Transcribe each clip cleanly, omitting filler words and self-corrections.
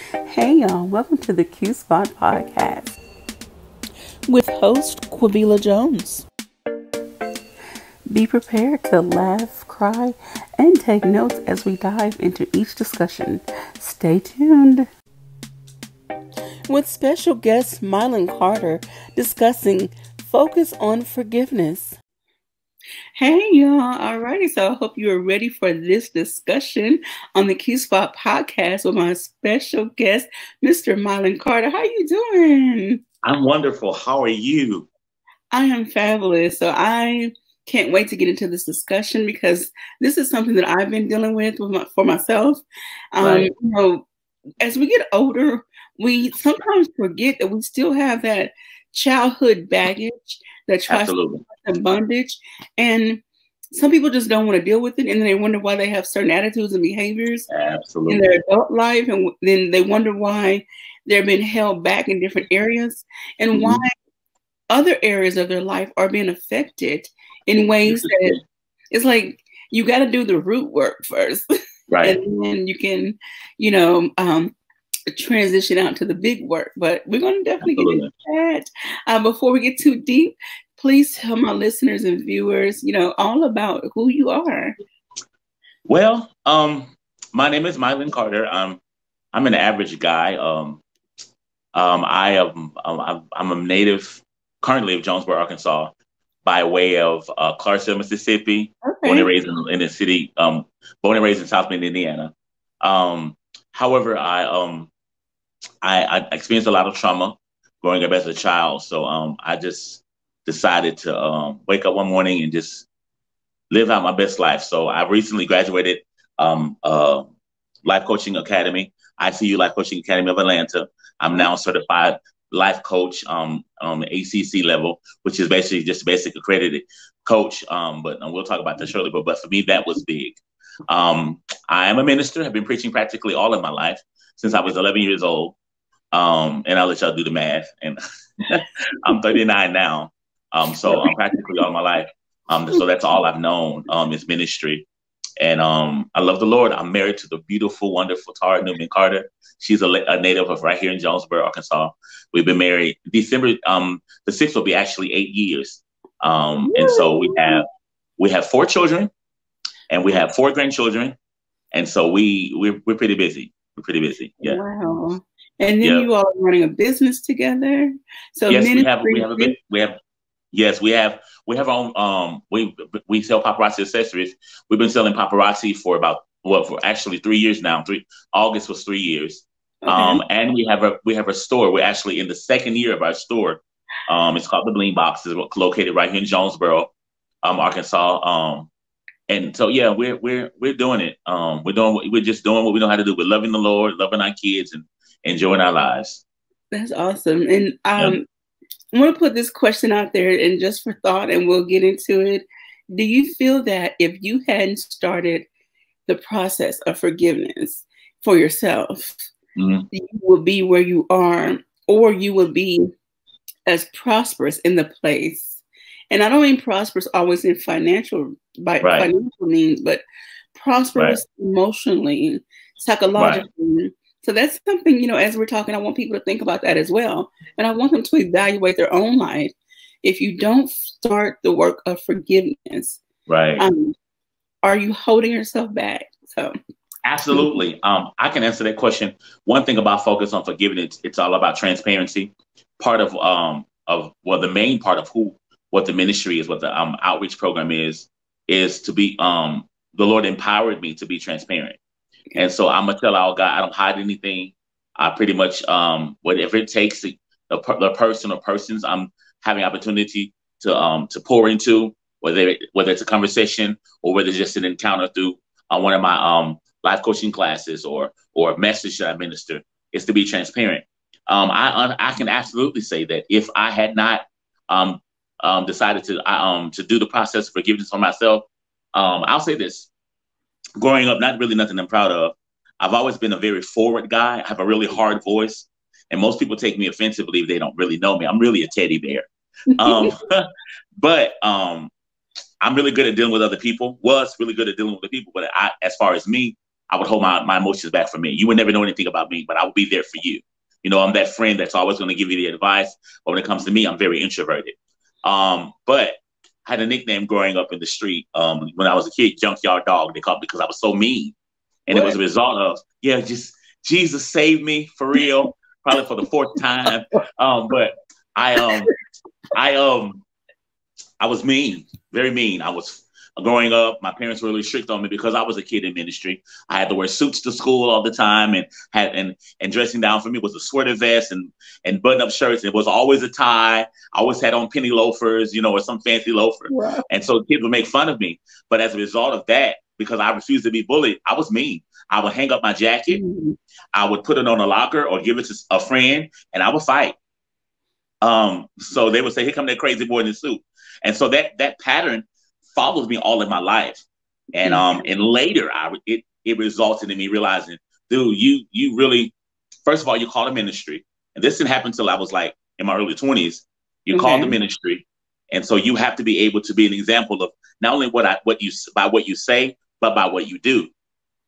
Hey y'all, welcome to the Q Spot Podcast with host Quabila Jones. Be prepared to laugh, cry, and take notes as we dive into each discussion. Stay tuned. With special guest Milan Carter discussing focus on forgiveness. Hey y'all, alrighty, so I hope you are ready for this discussion on the Q Spot Podcast with my special guest, Mr. Milan Carter. How you doing? I'm wonderful. How are you? I am fabulous. So I can't wait to get into this discussion because this is something that I've been dealing with for myself. Right. As we get older, we sometimes forget that we still have that childhood baggage that tries Absolutely. to keep us in bondage. And some people just don't want to deal with it. And then they wonder why they have certain attitudes and behaviors in Absolutely. their adult life. And then they wonder why they're being held back in different areas and why other areas of their life are being affected in ways that it's like you got to do the root work first. Right. And then you can, transition out to the big work. But we're going to definitely get into that. Before we get too deep, please tell my listeners and viewers, all about who you are. Well, my name is Milan Carter. I'm an average guy. I'm a native currently of Jonesboro, Arkansas, by way of Clarksville, Mississippi. Okay. Born and raised in the city. Born and raised in South Bend, Indiana. However, I experienced a lot of trauma growing up as a child. So I just decided to wake up one morning and just live out my best life. So I recently graduated Life Coaching Academy, ICU Life Coaching Academy of Atlanta. I'm now certified life coach on the ACC level, which is basically just a basic accredited coach. But we'll talk about that shortly. But for me, that was big. I am a minister. I've been preaching practically all of my life since I was 11 years old. And I'll let y'all do the math. And I'm 39 now. So I'm practically all my life. So that's all I've known is ministry. And I love the Lord. I'm married to the beautiful, wonderful Tara Newman Carter. She's a native of right here in Jonesboro, Arkansas. We've been married December the 6th will be actually 8 years. And so we have 4 children and we have 4 grandchildren. And so we're pretty busy. We're pretty busy. Yeah. Wow. And then you all are running a business together. So yes, we have our own we sell paparazzi accessories. We've been selling paparazzi for for actually 3 years now. August was 3 years. Okay. And we have a store. We're actually in the 2nd year of our store. It's called the Bling Box. It's located right here in Jonesboro, Arkansas. And so we're doing it. We're just doing what we know how to do. We're loving the Lord, loving our kids, and enjoying our lives. That's awesome. And I want to put this question out there and just for thought, and we'll get into it. Do you feel that if you hadn't started the process of forgiveness for yourself, you would be where you are, or you would be as prosperous in the place? And I don't mean prosperous always in financial means, but prosperous emotionally, psychologically. So that's something, as we're talking, I want people to think about that as well. And I want them to evaluate their own life. If you don't start the work of forgiveness, are you holding yourself back? So absolutely. I can answer that question. One thing about focus on forgiveness, it's all about transparency. Part of the main part of what the ministry is, what the outreach program is to be the Lord empowered me to be transparent. And so I'm gonna tell our God, I don't hide anything. I pretty much whatever it takes, the person or persons I'm having opportunity to pour into, whether it's a conversation or whether it's just an encounter through one of my life coaching classes or a message that I minister, is to be transparent. I can absolutely say that if I had not decided to do the process of forgiveness for myself, I'll say this. Growing up, not really nothing I'm proud of. I've always been a very forward guy. I have a really hard voice. And most people take me offensively if they don't really know me. I'm really a teddy bear. But I'm really good at dealing with other people. Was really good at dealing with the people. But as far as me, I would hold my emotions back from me. You would never know anything about me, but I would be there for you. You know, I'm that friend that's always going to give you the advice. But when it comes to me, I'm very introverted. But I had a nickname growing up in the street. When I was a kid, Junkyard Dog. They called me because I was so mean. And it was a result of, just Jesus saved me for real, probably for the fourth time. But I was mean, very mean. I was growing up. My parents were really strict on me because I was a kid in ministry. I had to wear suits to school all the time, and dressing down for me was a sweater vest and button-up shirts. It was always a tie. I always had on penny loafers, or some fancy loafer. Wow. And so kids would make fun of me. But as a result of that, because I refused to be bullied, I was mean. I would hang up my jacket. Mm-hmm. I would put it on a locker or give it to a friend, and I would fight. So they would say, "Here come that crazy boy in the suit." And so that pattern follows me all in my life. And and later it resulted in me realizing, dude, you really, first of all, you called a ministry. And this didn't happen until I was like in my early 20s. You called the ministry. And so you have to be able to be an example of not only what you say, but by what you do.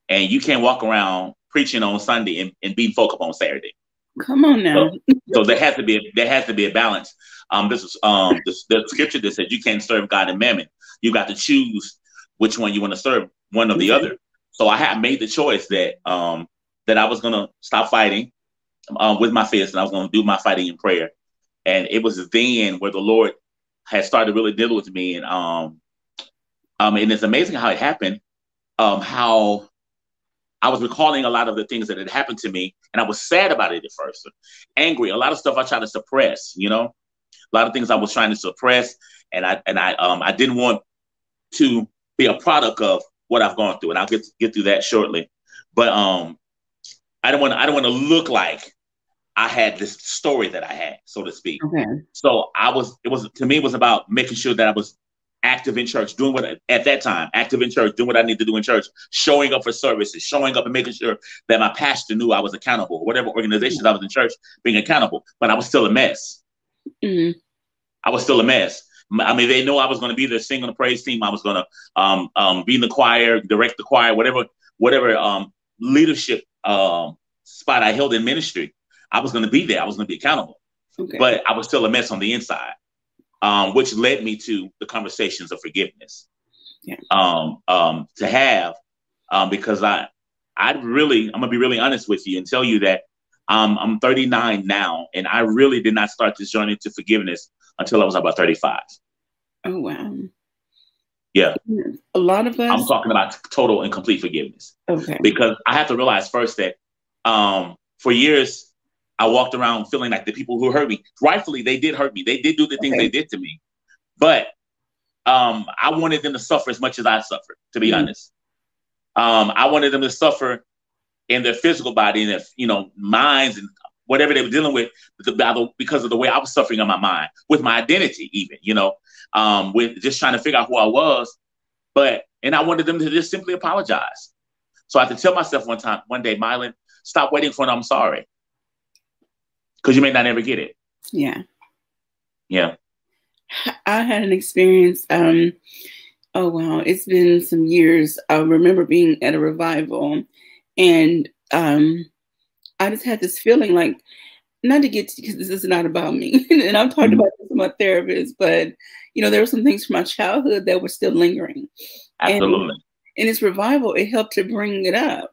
And you can't walk around preaching on Sunday and beating folk up on Saturday. Come on now. So there has to be a balance. This is the scripture that says you can't serve God and mammon. You got to choose which one you want to serve, one or the other. So I had made the choice that I was gonna stop fighting with my fists, and I was gonna do my fighting in prayer. And it was then where the Lord had started really dealing with me, and it's amazing how it happened. How I was recalling a lot of the things that had happened to me, and I was sad about it at first, angry. A lot of stuff I tried to suppress, a lot of things I was trying to suppress, and I didn't want to be a product of what I've gone through, and I'll get through that shortly. But I don't want to look like I had this story that I had, so to speak. Okay. So it was about making sure that I was active in church, doing what I need to do in church, showing up for services, showing up and making sure that my pastor knew I was accountable, whatever organizations I was in church, being accountable. But I was still a mess. Mm-hmm. I was still a mess. I mean, they know I was going to be there, sing on the praise team. I was going to be in the choir, direct the choir, whatever leadership spot I held in ministry. I was going to be there. I was going to be accountable. Okay. But I was still a mess on the inside, which led me to the conversations of forgiveness. Yeah. To have, because I'm going to be really honest with you and tell you that I'm 39 now, and I really did not start this journey to forgiveness until I was about 35. Oh, wow. Yeah. A lot of us. I'm talking about total and complete forgiveness. Okay. Because I have to realize first that for years, I walked around feeling like the people who hurt me, rightfully, they did hurt me. They did do the things they did to me. But I wanted them to suffer as much as I suffered, to be honest. I wanted them to suffer in their physical body and their, minds and whatever they were dealing with, because of the way I was suffering on my mind, with my identity even, with just trying to figure out who I was. And I wanted them to just simply apologize. So I had to tell myself one day, Milan, stop waiting for an I'm sorry. Because you may not ever get it. Yeah. Yeah. I had an experience. Oh, wow. It's been some years. I remember being at a revival, and I just had this feeling like, not to get to, because this is not about me. And I'm talking about this with my therapist, but, there were some things from my childhood that were still lingering. Absolutely. And in this revival, it helped to bring it up.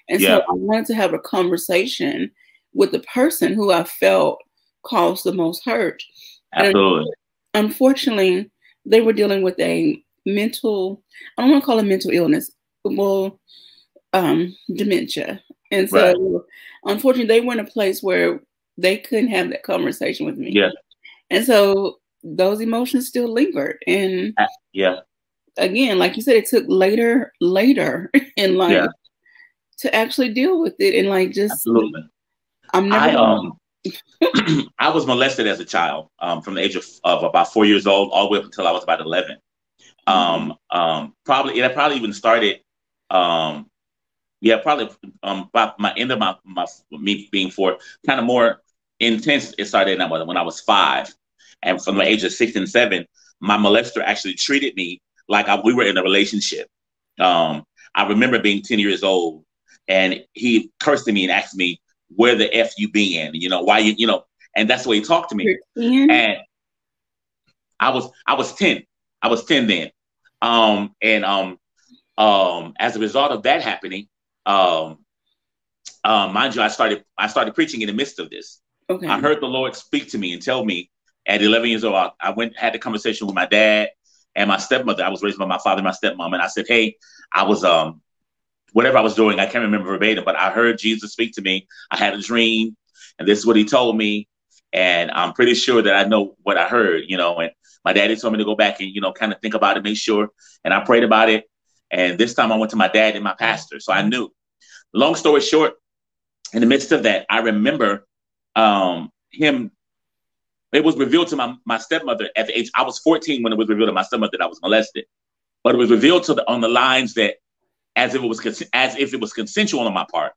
And so I wanted to have a conversation with the person who I felt caused the most hurt. Absolutely. And unfortunately, they were dealing with a mental, I don't want to call it mental illness, well, dementia. And so, unfortunately, they were in a place where they couldn't have that conversation with me. Yeah. And so those emotions still lingered. And again, like you said, it took later in life to actually deal with it. And like, just, absolutely. I was molested as a child from the age of about 4 years old all the way up until I was about 11. It probably even started, about my end of my me being 4, kind of more intense. It started when I was 5, and from the age of 6 and 7, my molester actually treated me like we were in a relationship. I remember being 10 years old, and he cursed at me and asked me, where the F you been? Why and that's the way he talked to me. And I was 10. I was 10 then. As a result of that happening, mind you, I started preaching in the midst of this. Okay. I heard the Lord speak to me and tell me at 11 years old, I had the conversation with my dad and my stepmother. I was raised by my father and my stepmom. And I said, hey, I was, whatever I was doing, I can't remember verbatim, but I heard Jesus speak to me. I had a dream and this is what he told me. And I'm pretty sure that I know what I heard, and my daddy told me to go back and, kind of think about it, make sure. And I prayed about it. And this time I went to my dad and my pastor. So I knew. Long story short, in the midst of that, I remember him. It was revealed to my stepmother at the age, I was 14 when it was revealed to my stepmother that I was molested. But it was revealed on the lines that as if it was consensual on my part.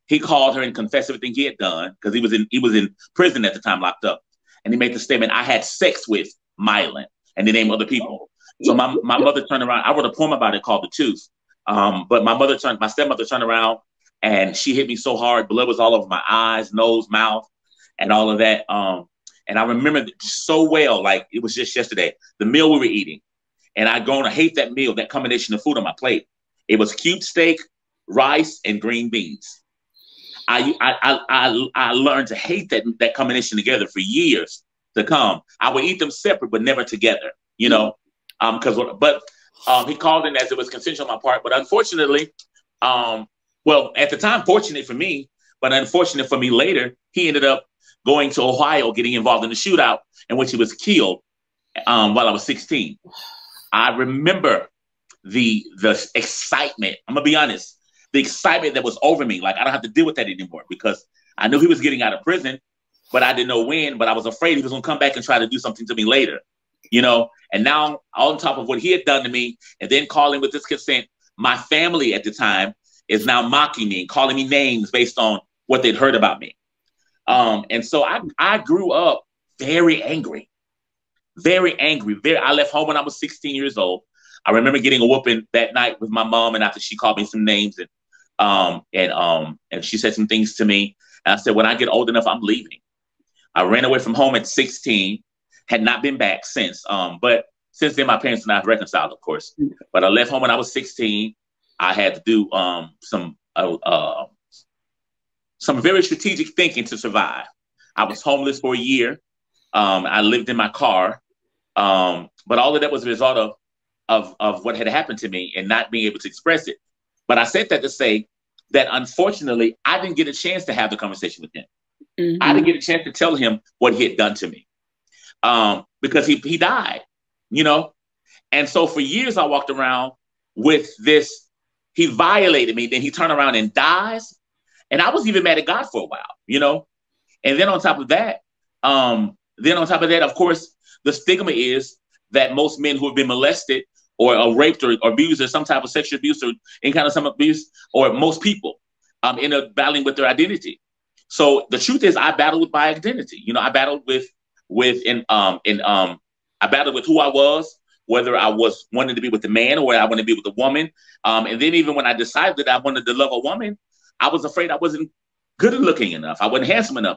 He called her and confessed everything he had done because he was in prison at the time, locked up. And he made the statement, I had sex with Milan, and they named other people. So my mother turned around. I wrote a poem about it called The Tooth. But my stepmother turned around and she hit me so hard. Blood was all over my eyes, nose, mouth, and all of that. And I remember so well, like it was just yesterday, the meal we were eating. And I'd grown to hate that meal, that combination of food on my plate. It was cube steak, rice, and green beans. I learned to hate that combination together for years to come. I would eat them separate, but never together, he called in as it was consensual on my part. But unfortunately, at the time, fortunate for me, but unfortunate for me later, he ended up going to Ohio, getting involved in a shootout in which he was killed while I was 16. I remember the excitement. I'm going to be honest. The excitement that was over me, like I don't have to deal with that anymore because I knew he was getting out of prison, but I didn't know when, but I was afraid he was going to come back and try to do something to me later, and now on top of what he had done to me and then calling with his consent, my family at the time is now mocking me and calling me names based on what they'd heard about me. And so I grew up very angry. I left home when I was 16 years old. I remember getting a whooping that night with my mom, and after she called me some names and she said some things to me. And I said, when I get old enough, I'm leaving. I ran away from home at 16, had not been back since. But since then, my parents and I have reconciled, of course. But I left home when I was 16. I had to do some very strategic thinking to survive. I was homeless for a year. I lived in my car. But all of that was a result of what had happened to me and not being able to express it. But I said that to say that unfortunately, I didn't get a chance to have the conversation with him. Mm-hmm. I didn't get a chance to tell him what he had done to me because he died, And so for years, I walked around with this. He violated me. Then he turned around and dies. And I was even mad at God for a while, And then on top of that, of course, the stigma is that most men who have been molested or raped or abused or some type of sexual abuse or any kind of some abuse, or most people end up battling with their identity. So the truth is I battled with my identity. I battled I battled with who I was, whether I was wanting to be with a man or I wanted to be with a woman. And then even when I decided that I wanted to love a woman, I was afraid I wasn't good looking enough. I wasn't handsome enough.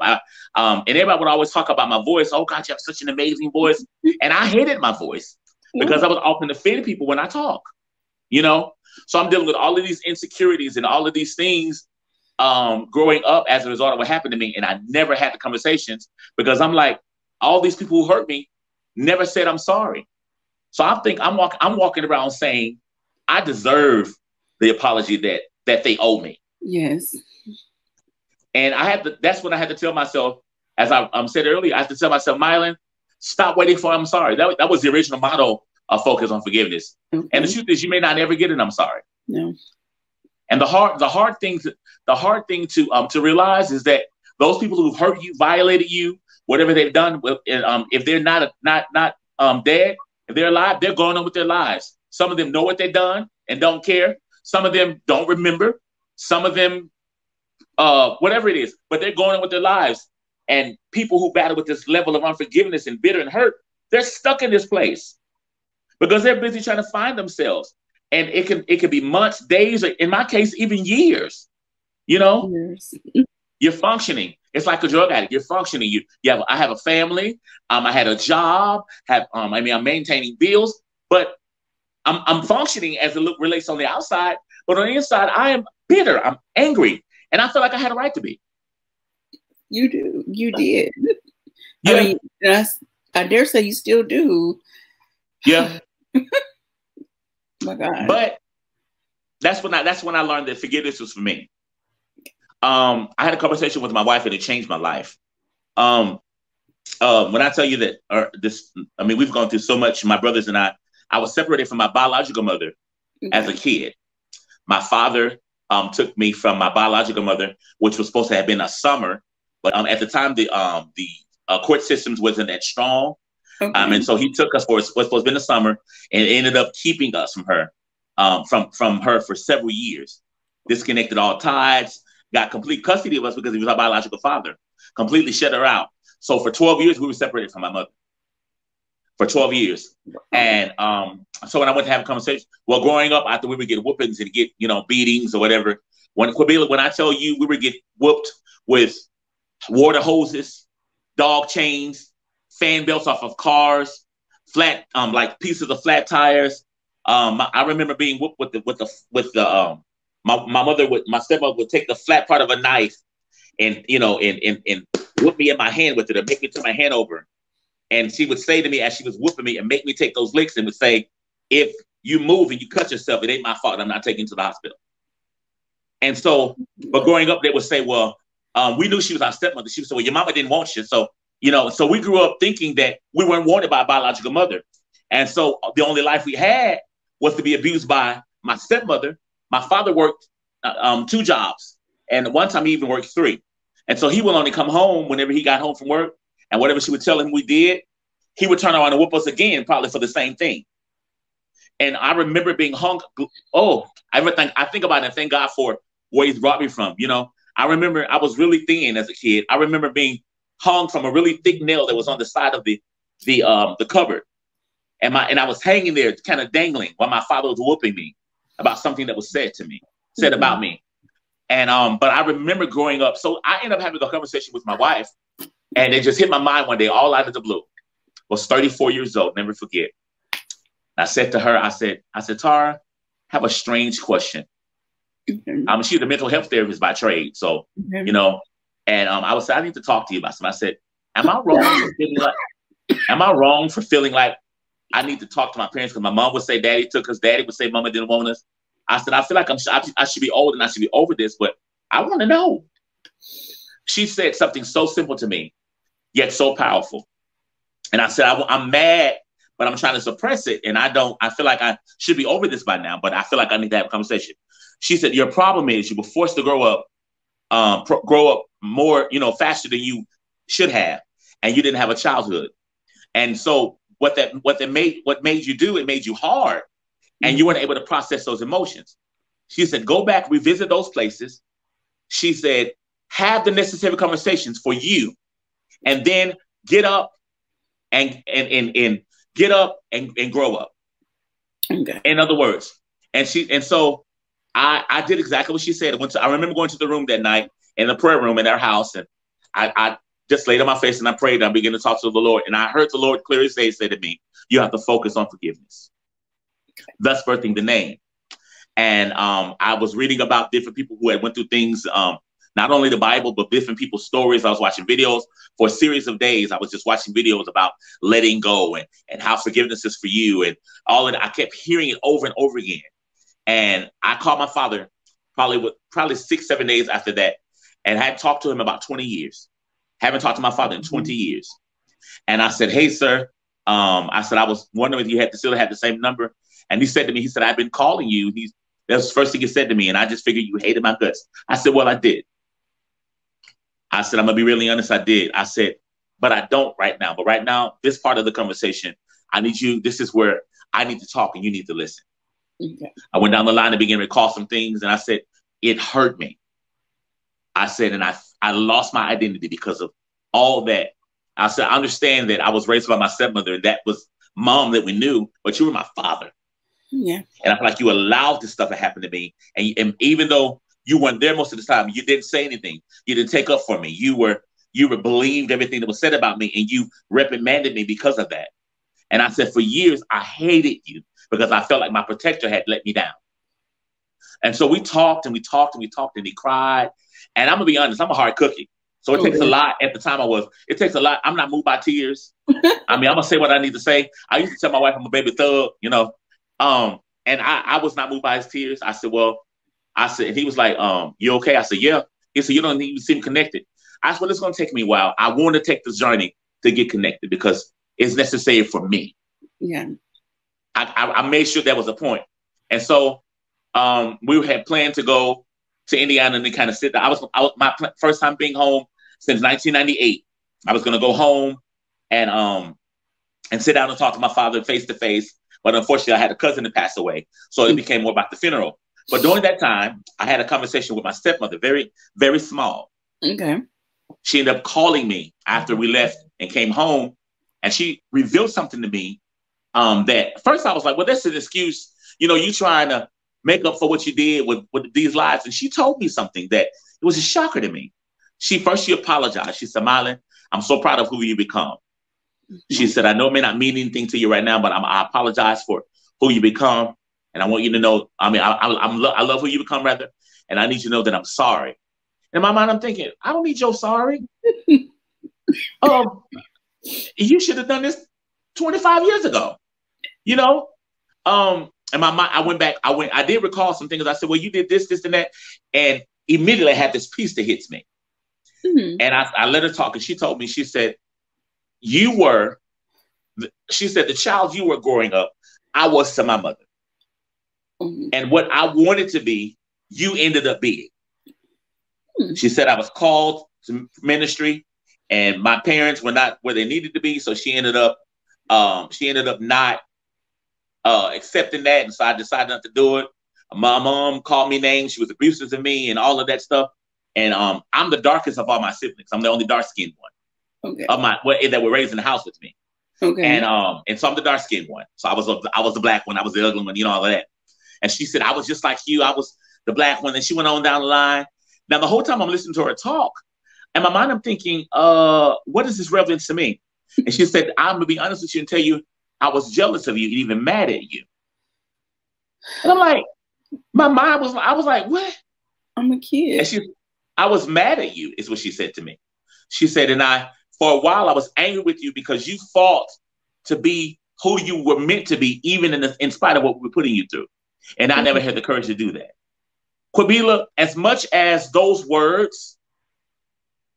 And everybody would always talk about my voice. Oh God, you have such an amazing voice. And I hated my voice because I was often offending people when I talk, So I'm dealing with all of these insecurities and all of these things growing up as a result of what happened to me. And I never had the conversations because I'm like, all these people who hurt me never said I'm sorry. So I think I'm walking around saying I deserve the apology that they owe me. Yes. And that's what I had to tell myself, as I said earlier, I had to tell myself, Milan, stop waiting for I'm sorry. That was the original motto of Focus on Forgiveness. Okay. And the truth is you may not ever get an I'm sorry. No. And the hard thing to realize is that those people who've hurt you, violated you, whatever they've done, if they're not dead, if they're alive, they're going on with their lives. Some of them know what they've done and don't care. Some of them don't remember. Some of them, whatever it is, but they're going on with their lives. And people who battle with this level of unforgiveness and bitter and hurt, they're stuck in this place because they're busy trying to find themselves. And it can be months, days, or in my case, even years You know, Yes. you're functioning. It's like a drug addict. You're functioning. I have a family. I had a job. I'm maintaining bills, but I'm functioning as it relates on the outside. But on the inside, I am bitter. I'm angry, and I feel like I had a right to be. You do. You did. Yeah. I mean, I dare say you still do. Yeah. My God. But that's when I learned that forgiveness was for me. I had a conversation with my wife and it changed my life. When I tell you that we've gone through so much. My brothers and I was separated from my biological mother as a kid. My father took me from my biological mother, which was supposed to have been a summer, but at the time the court systems wasn't that strong, and so he took us for what's supposed to be in the summer, and ended up keeping us from her, from her for several years. Disconnected all ties, got complete custody of us because he was our biological father. Completely shut her out. So for 12 years we were separated from my mother. For 12 years. And so when I went to have a conversation, well, growing up, after we would get whoopings and get, beatings or whatever. When I tell you we would get whooped with water hoses, dog chains, fan belts off of cars, flat, like pieces of flat tires. I remember being whooped my stepmother would take the flat part of a knife and whip me in my hand with it, or make me turn my hand over. And she would say to me as she was whooping me and make me take those licks, and would say, if you move and you cut yourself, it ain't my fault. I'm not taking you to the hospital. And so, but growing up, they would say, well, we knew she was our stepmother. She would say, well, your mama didn't want you. So, so we grew up thinking that we weren't wanted by a biological mother. And so the only life we had was to be abused by my stepmother. My father worked 2 jobs. And one time he even worked 3. And so he would only come home whenever he got home from work. And whatever she would tell him we did, he would turn around and whoop us again, probably for the same thing. And I remember being hung. I think about it and thank God for where he's brought me from. I remember I was really thin as a kid. I remember being hung from a really thick nail that was on the side of the cupboard. And I was hanging there kind of dangling while my father was whooping me about something that was said about me. And but I remember growing up. So I ended up having a conversation with my wife. And it just hit my mind one day, all out of the blue. I was 34 years old, never forget. I said to her, I said, Tara, I have a strange question. She's a mental health therapist by trade. So, and I was saying, I need to talk to you about something. I said, am I wrong for feeling like I need to talk to my parents? Because my mom would say daddy took us, daddy would say mama didn't want us. I said, I feel like I should be old and I should be over this, but I want to know. She said something so simple to me, yet so powerful. And I said, I'm mad, but I'm trying to suppress it. And I feel like I should be over this by now, but I feel like I need to have a conversation. She said, your problem is you were forced to grow up more, faster than you should have. And you didn't have a childhood. And so what made you do, it made you hard. And you weren't able to process those emotions. She said, go back, revisit those places. She said, have the necessary conversations for you, and then get up and get up and grow up. Okay. In other words, so I did exactly what she said. I remember going to the room that night in the prayer room in our house, and I just laid on my face and I prayed. And I began to talk to the Lord, and I heard the Lord clearly say to me, "You have to focus on forgiveness." Okay. Thus birthing the name. And I was reading about different people who had went through things. Not only the Bible, but different people's stories. I was watching videos for a series of days. I was just watching videos about letting go and how forgiveness is for you and all of that. I kept hearing it over and over again. And I called my father probably 6-7 days after that, and I had talked to him about 20 years. Haven't talked to my father in 20 years. And I said, hey, sir, I said, I was wondering if you still had the same number. And he said to me, I've been calling you. That's the first thing he said to me. And I just figured you hated my guts. I said, well, I did. I said, I'm going to be really honest. I did. I said, but I don't right now. But right now, this part of the conversation, this is where I need to talk and you need to listen. Okay. I went down the line and began to recall some things. And I said, it hurt me. I said, and I lost my identity because of all that. I said, I understand that I was raised by my stepmother and that was mom that we knew, but you were my father. Yeah. And I feel like you allowed this stuff to happen to me. And even though You weren't there most of the time. You didn't say anything. You didn't take up for me. You were believed everything that was said about me, and you reprimanded me because of that. And I said, for years, I hated you because I felt like my protector had let me down. And so we talked and we talked and we talked, and he cried. And I'm going to be honest, I'm a hard cookie. So it takes a lot. At the time it takes a lot. I'm not moved by tears. I mean, I'm going to say what I need to say. I used to tell my wife I'm a baby thug, you know. And I was not moved by his tears. I said, and he was like, you okay? I said, yeah. He said, you don't even seem connected. I said, well, it's going to take me a while. I want to take this journey to get connected because it's necessary for me. Yeah. I made sure that was a point. And so we had planned to go to Indiana and then kind of sit there. I was my first time being home since 1998. I was going to go home and sit down and talk to my father face to face. But unfortunately, I had a cousin that passed away. So it became more about the funeral. But during that time, I had a conversation with my stepmother, very, very small. Okay. She ended up calling me after we left and came home. And she revealed something to me that first I was like, well, that's an excuse. You know, you trying to make up for what you did with these lives. And she told me something that it was a shocker to me. She apologized. She said, Milan, I'm so proud of who you become. She said, I know it may not mean anything to you right now, but I apologize for who you become. And I want you to know, I mean, I love who you become, rather. And I need you to know that I'm sorry. And in my mind, I'm thinking, I don't need your sorry. You should have done this 25 years ago, you know? And my mind, I went back, I did recall some things. I said, well, you did this, this, and that. And immediately I had this piece that hits me. Mm-hmm. And I let her talk. And she told me, she said, the child you were growing up, I was to my mother. Mm-hmm. And what I wanted to be, you ended up being. Mm-hmm. She said I was called to ministry and my parents were not where they needed to be. So she ended up not accepting that. And so I decided not to do it. My mom called me names. She was abusive to me and all of that stuff. And I'm the darkest of all my siblings. I'm the only dark-skinned one. Okay. That were raised in the house with me. Okay. And so I'm the dark-skinned one. So I was the black one. I was the ugly one, you know, all of that. And she said, I was just like you. I was the black one. And she went on down the line. Now, the whole time I'm listening to her talk, in my mind, I'm thinking, what is this relevance to me? And she said, I'm going to be honest with you and tell you, I was jealous of you and even mad at you. And I'm like, I was like, what? I'm a kid. And I was mad at you, is what she said to me. She said, for a while, I was angry with you because you fought to be who you were meant to be, even in spite of what we were putting you through. And I never had the courage to do that. Quabila, as much as those words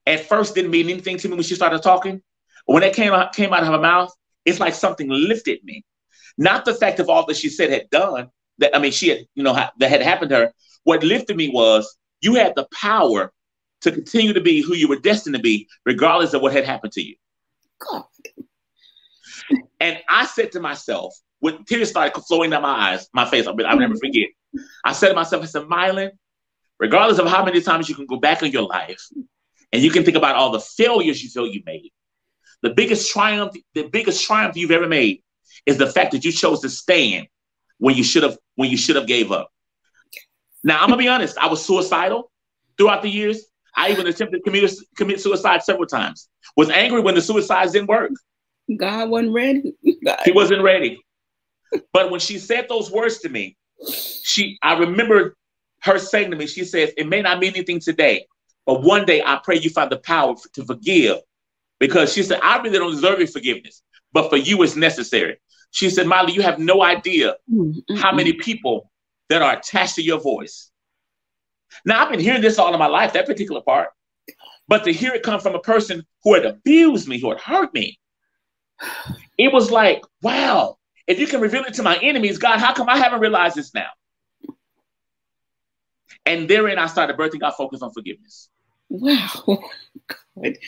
at first didn't mean anything to me when she started talking, when it came out of her mouth, it's like something lifted me. Not the fact of all that she said had done, that had happened to her. What lifted me was you had the power to continue to be who you were destined to be, regardless of what had happened to you. God. And I said to myself, with tears started flowing down my face, I'll never forget. I said to myself, I said, Milan, regardless of how many times you can go back in your life, and you can think about all the failures you feel you made, the biggest triumph you've ever made is the fact that you chose to stand when you should have gave up. Now, I'm gonna be honest, I was suicidal throughout the years. I even attempted to commit suicide several times. Was angry when the suicides didn't work. God wasn't ready. He wasn't ready. But when she said those words to me, I remember her saying to me, she says, it may not mean anything today, but one day I pray you find the power to forgive. Because she said, I really don't deserve your forgiveness, but for you it's necessary. She said, Molly, you have no idea how many people that are attached to your voice. Now, I've been hearing this all of my life, that particular part, but to hear it come from a person who had abused me, who had hurt me, it was like, wow, if you can reveal it to my enemies, God, how come I haven't realized this now? And therein, I started birthing our focus on forgiveness. Wow. God.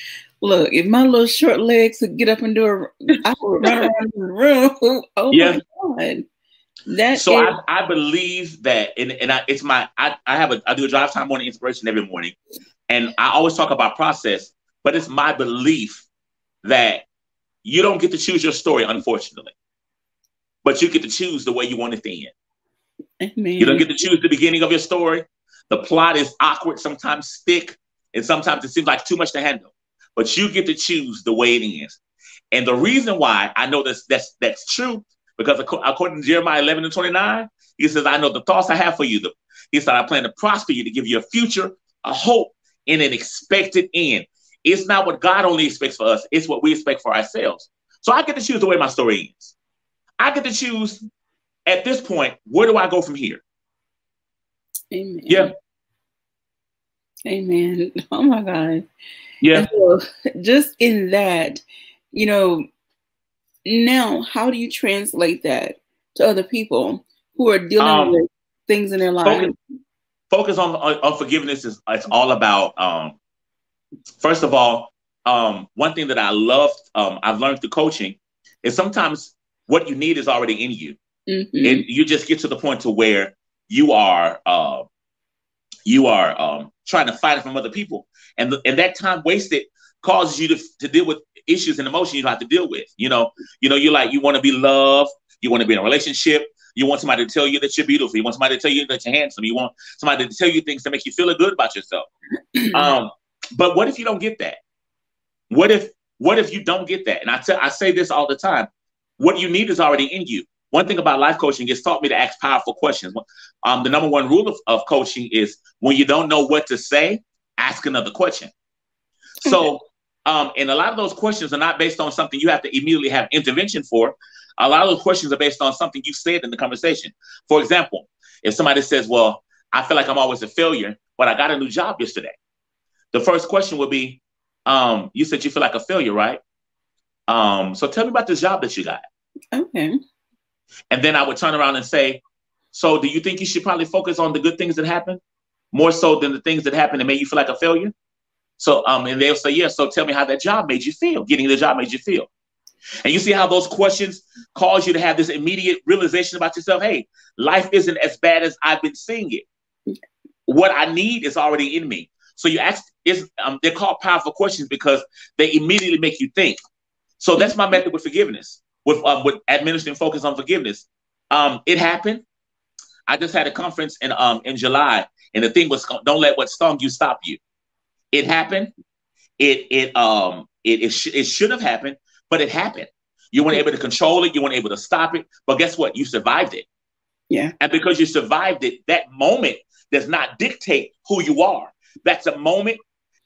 Look, if my little short legs could get up and do I would run around the room. Oh, yeah. My God. I believe that, I do a drive time morning inspiration every morning. And I always talk about process, but it's my belief that you don't get to choose your story, unfortunately, but you get to choose the way you want it to end. Amen. You don't get to choose the beginning of your story, The plot is awkward, sometimes thick, and sometimes it seems like too much to handle. But you get to choose the way it ends. And the reason why I know that's true, because according to Jeremiah 11:29, he says, I know the thoughts I have for you. He said, I plan to prosper you, to give you a future, a hope, and an expected end. It's not what God only expects for us. It's what we expect for ourselves. So I get to choose the way my story ends. I get to choose at this point, where do I go from here? Amen. Yeah. Amen. Oh my God. Yeah. So just in that, now how do you translate that to other people who are dealing with things in their lives? Focus on forgiveness it's all about, first of all, one thing that I love, I've learned through coaching is sometimes what you need is already in you. Mm-hmm. And you just get to the point to where you are trying to fight it from other people. And that time wasted causes you to deal with issues and emotions you don't have to deal with. You want to be loved. You want to be in a relationship. You want somebody to tell you that you're beautiful. You want somebody to tell you that you're handsome. You want somebody to tell you things to make you feel good about yourself. But what if you don't get that? What if you don't get that? And I say this all the time. What you need is already in you. One thing about life coaching is taught me to ask powerful questions. The number one rule of coaching is when you don't know what to say, ask another question. So, and a lot of those questions are not based on something you have to immediately have intervention for. A lot of those questions are based on something you said in the conversation. For example, if somebody says, well, I feel like I'm always a failure, but I got a new job yesterday. The first question would be, you said you feel like a failure, right? So tell me about this job that you got. Okay. And then I would turn around and say, so do you think you should probably focus on the good things that happen more so than the things that happen that made you feel like a failure? So, and they'll say, yeah. So tell me how that job made you feel. Getting the job made you feel. And you see how those questions cause you to have this immediate realization about yourself. Hey, life isn't as bad as I've been seeing it. What I need is already in me. So you ask, they're called powerful questions because they immediately make you think. So that's my method with forgiveness, with administering focus on forgiveness. It happened. I just had a conference in July, and the thing was, don't let what stung you stop you. It happened. It should have happened, but it happened. You weren't able to control it. You weren't able to stop it. But guess what? You survived it. Yeah. And because you survived it, that moment does not dictate who you are. That's a moment.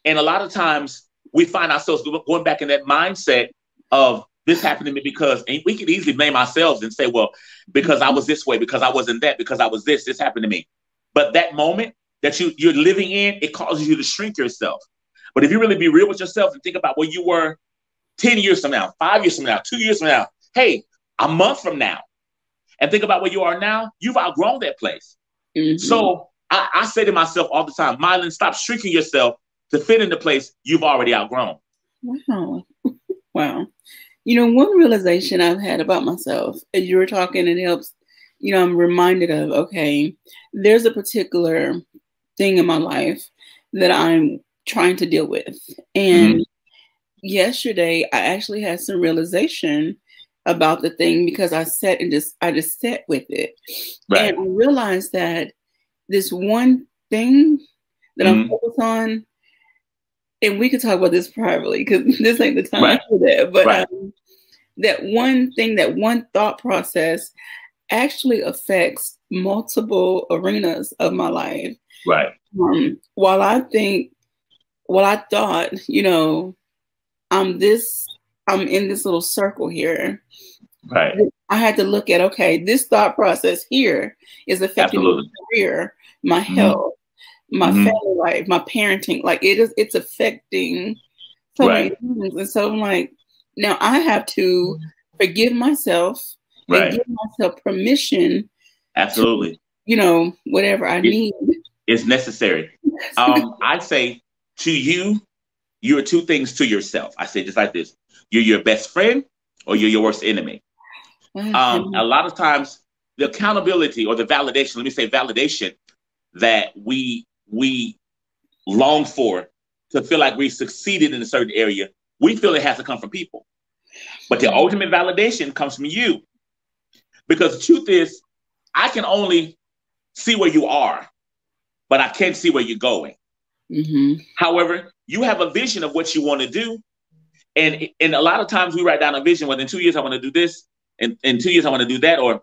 And a lot of times we find ourselves going back in that mindset of this happened to me because, and we could easily blame ourselves and say, well, because I was this way, because I wasn't that, because I was this happened to me. But that moment that you're living in, it causes you to shrink yourself. But if you really be real with yourself and think about where you were 10 years from now, 5 years from now, 2 years from now, hey, a month from now, and think about where you are now, you've outgrown that place. Mm-hmm. So I say to myself all the time, Milan, stop shrinking yourself to fit in the place you've already outgrown. Wow. Wow. One realization I've had about myself as you were talking, it helps, I'm reminded of, okay, there's a particular thing in my life that I'm trying to deal with. And yesterday I actually had some realization about the thing because I sat and I just sat with it. Right. And I realized that this one thing that I'm focused on, and we could talk about this privately because this ain't the time for that. But that one thing, that one thought process actually affects multiple arenas of my life. Right. While I thought, I'm in this little circle here. Right. I had to look at, okay, this thought process here is affecting my career, my health, my family life, my parenting. Like it's affecting so many things. And so I'm like, now I have to forgive myself and give myself permission. Absolutely. To, whatever I need. It's necessary. I'd say to you, you're two things to yourself. I say just like this. You're your best friend or you're your worst enemy. A lot of times the accountability or the validation, let me say validation, that we long for to feel like we succeeded in a certain area, we feel it has to come from people. But the ultimate validation comes from you. Because the truth is, I can only see where you are but I can't see where you're going. Mm-hmm. However, you have a vision of what you want to do. And a lot of times we write down a vision, well, in 2 years, I want to do this. In 2 years, I want to do that. Or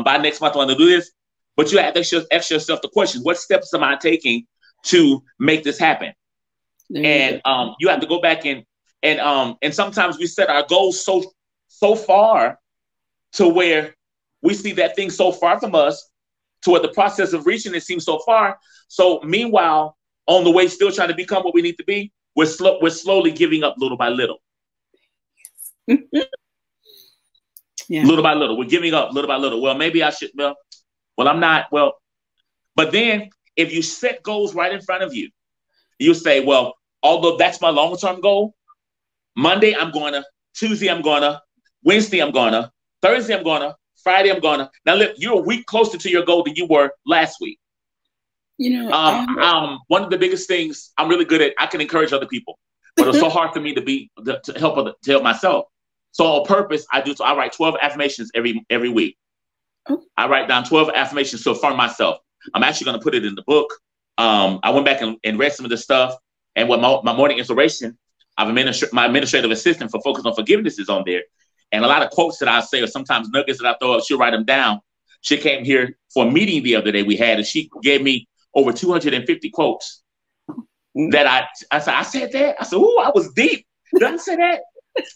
by next month, I want to do this. But you have to ask yourself the question, what steps am I taking to make this happen? And you have to go back and sometimes we set our goals so far to where we see that thing so far from us to where the process of reaching it seems so far. So meanwhile, on the way, still trying to become what we need to be, we're slowly giving up little by little. Yeah. Little by little. We're giving up little by little. Well, maybe I should, well, I'm not. Well, but then if you set goals right in front of you, you say, well, although that's my long-term goal, Monday I'm going to, Tuesday I'm going to, Wednesday I'm going to, Thursday I'm going to, Friday I'm going to. Now, look, you're a week closer to your goal than you were last week. You know, one of the biggest things I'm really good at, I can encourage other people, but it's so hard for me to help myself. So on purpose, I write 12 affirmations every week. Oh. I write down 12 affirmations to affirm myself. I'm actually going to put it in the book. I went back and read some of the stuff, and what my morning inspiration, my administrative assistant for Focus on Forgiveness is on there. And a lot of quotes that I say, or sometimes nuggets that I throw up, she'll write them down. She came here for a meeting the other day we had, and she gave me over 250 quotes that I said that. I said, ooh, I was deep. Did I say that?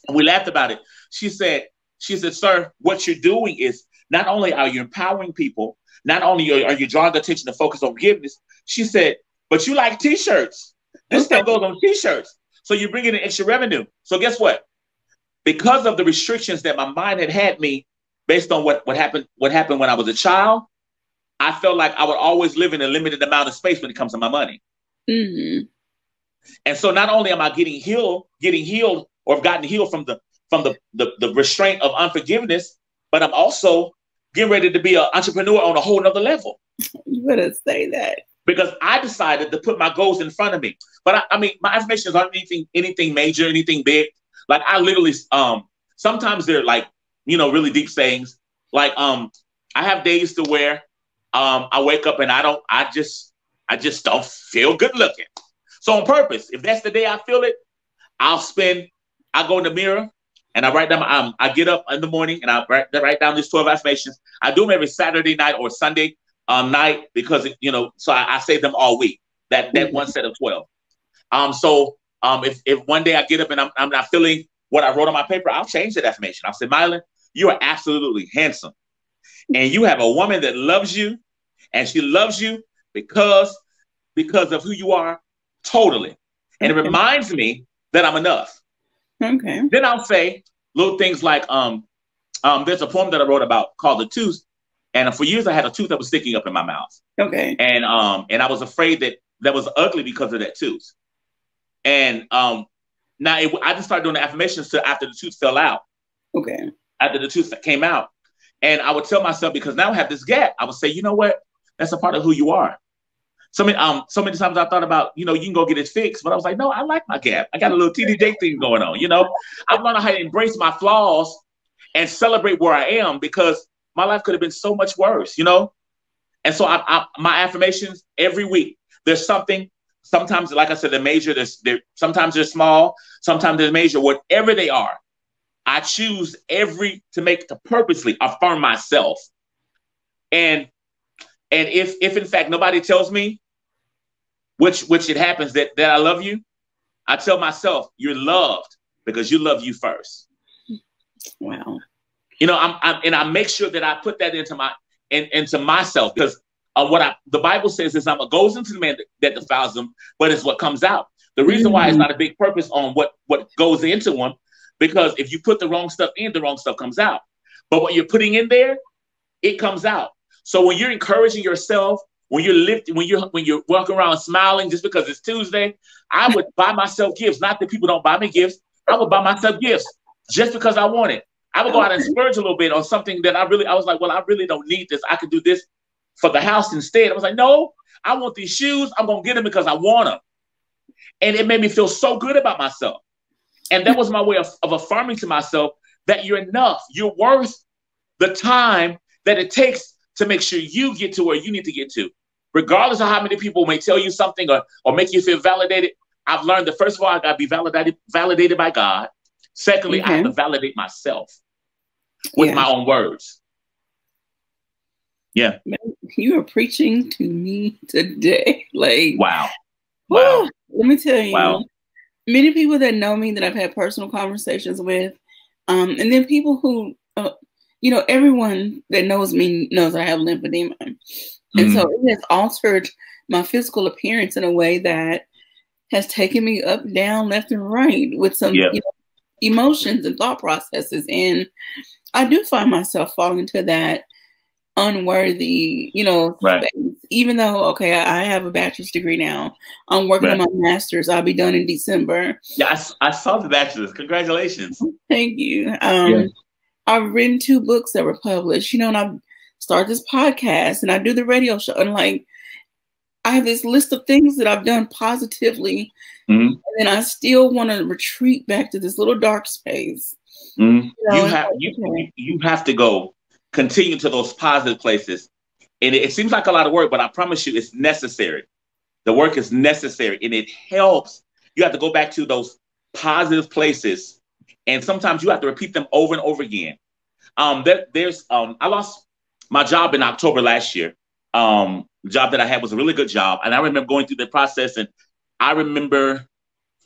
And we laughed about it. She said, sir, what you're doing is not only are you empowering people, not only are you drawing attention to Focus on Forgiveness, she said, but you like T-shirts. This stuff goes on T-shirts. So you're bringing in extra revenue. So guess what? Because of the restrictions that my mind had me based on what happened when I was a child, I felt like I would always live in a limited amount of space when it comes to my money. Mm-hmm. And so not only am I getting healed or have gotten healed from the restraint of unforgiveness, but I'm also getting ready to be an entrepreneur on a whole nother level. You better say that. Because I decided to put my goals in front of me. But I mean, my affirmations aren't anything major, anything big. Like I literally, sometimes they're like, really deep sayings. Like, I have days to where I wake up and I just don't feel good looking. So on purpose, if that's the day I feel it, I go in the mirror and I write down, I get up in the morning and I write down these 12 affirmations. I do them every Saturday night or Sunday night because, so I say them all week, that one set of 12. If one day I get up and I'm not feeling what I wrote on my paper, I'll change that affirmation. I'll say, Milan, you are absolutely handsome. And you have a woman that loves you, and she loves you because of who you are totally. And it reminds me that I'm enough. Okay. Then I'll say little things like, there's a poem that I wrote about called The Tooth. And for years I had a tooth that was sticking up in my mouth. Okay. And I was afraid that was ugly because of that tooth. And I just started doing the affirmations after the tooth fell out. Okay. After the tooth came out. And I would tell myself, because now I have this gap, I would say, you know what? That's a part of who you are. So many times I thought about, you can go get it fixed. But I was like, no, I like my gap. I got a little TDJ thing going on. I've learned how to embrace my flaws and celebrate where I am, because my life could have been so much worse, And so my affirmations every week, there's something. Sometimes, like I said, they're major. Sometimes they're small. Sometimes they're major. Whatever they are, I choose to purposely affirm myself. And if in fact nobody tells me, which it happens that I love you, I tell myself you're loved because you love you first. Wow. I make sure that I put that into myself, because the Bible says is it goes into the man that defiles them, but it's what comes out. The reason why it's not a big purpose on what goes into one, because if you put the wrong stuff in, the wrong stuff comes out. But what you're putting in there, it comes out. So when you're encouraging yourself, when you're walking around smiling just because it's Tuesday, I would buy myself gifts. Not that people don't buy me gifts. I would buy myself gifts just because I want it. I would go out and splurge a little bit on something that I was like, well, I really don't need this. I could do this for the house instead. I was like, no, I want these shoes. I'm going to get them because I want them. And it made me feel so good about myself. And that was my way of affirming to myself that you're enough. You're worth the time that it takes to make sure you get to where you need to get to, regardless of how many people may tell you something or make you feel validated, I've learned that first of all, I got to be validated by God. Secondly, I have to validate myself with my own words. Yeah. You are preaching to me today. Like, wow. Wow. Let me tell you, wow. Many people that know me that I've had personal conversations with, and then people who, everyone that knows me knows I have lymphedema. And so it has altered my physical appearance in a way that has taken me up, down, left, and right with some emotions and thought processes. And I do find myself falling into that unworthy, space. Even though, I have a bachelor's degree now. I'm working on my master's. I'll be done in December. Yeah, I saw the bachelor's. Congratulations. Thank you. I've written 2 books that were published, and I start this podcast and I do the radio show. And like, I have this list of things that I've done positively. And then I still want to retreat back to this little dark space. You have to go continue to those positive places. And it seems like a lot of work, but I promise you it's necessary. The work is necessary and it helps. You have to go back to those positive places. And sometimes you have to repeat them over and over again. I lost my job in October last year. The job that I had was a really good job. And I remember going through the process and I remember